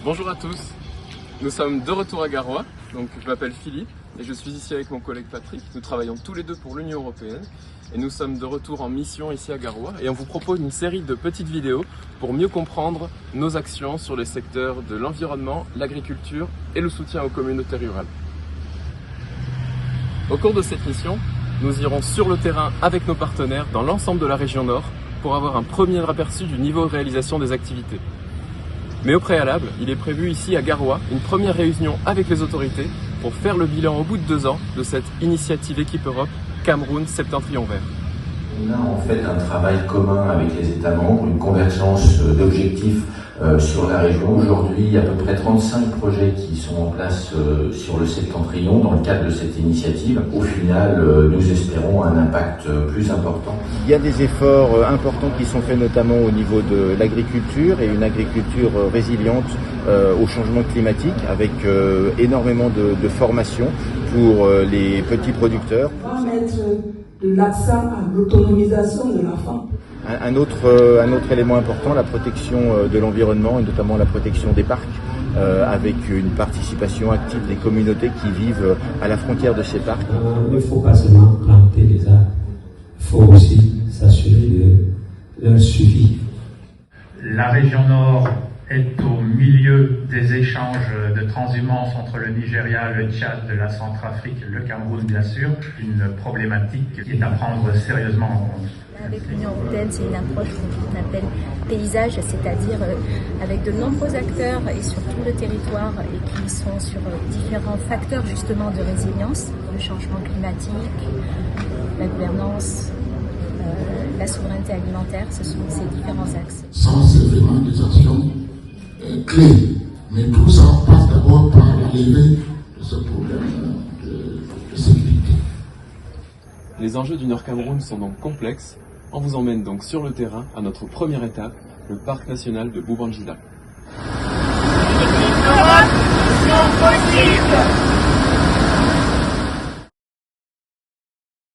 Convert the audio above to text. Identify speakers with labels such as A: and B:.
A: Bonjour à tous, nous sommes de retour à Garoua, donc je m'appelle Philippe et je suis ici avec mon collègue Patrick. Nous travaillons tous les deux pour l'Union Européenne et nous sommes de retour en mission ici à Garoua et on vous propose une série de petites vidéos pour mieux comprendre nos actions sur les secteurs de l'environnement, l'agriculture et le soutien aux communautés rurales. Au cours de cette mission, nous irons sur le terrain avec nos partenaires dans l'ensemble de la région Nord pour avoir un premier aperçu du niveau de réalisation des activités. Mais au préalable, il est prévu ici à Garoua une première réunion avec les autorités pour faire le bilan au bout de 2 ans de cette initiative Équipe Europe Cameroun Septentrion Vert.
B: On a en fait un travail commun avec les États membres, une convergence d'objectifs sur la région. Aujourd'hui, il y a à peu près 35 projets qui sont en place sur le Septentrion dans le cadre de cette initiative. Au final, nous espérons un impact plus important.
C: Il y a des efforts importants qui sont faits notamment au niveau de l'agriculture et une agriculture résiliente au changement climatique avec énormément de formation pour les petits producteurs.
D: On va mettre de l'accent à l'autonomisation de la femme.
C: Un autre élément important, la protection de l'environnement et notamment la protection des parcs avec une participation active des communautés qui vivent à la frontière de ces parcs.
E: Il ne faut pas seulement planter les arbres, il faut aussi s'assurer de leur suivi.
F: La région Nord est au milieu des échanges de transhumance entre le Nigeria, le Tchad, la Centrafrique, le Cameroun bien sûr, une problématique qui est à prendre sérieusement en compte.
G: Avec l'Union européenne, c'est une approche qu'on appelle paysage, c'est-à-dire avec de nombreux acteurs et sur tout le territoire et qui sont sur différents facteurs justement de résilience, le changement climatique, la gouvernance, la souveraineté alimentaire, ce sont ces différents axes.
H: Ça, c'est vraiment des actions clés, mais tout ça passe d'abord par la levée de ce problème de sécurité.
A: Les enjeux du Nord Cameroun sont donc complexes. On vous emmène donc sur le terrain à notre première étape, le parc national de Boubanjila.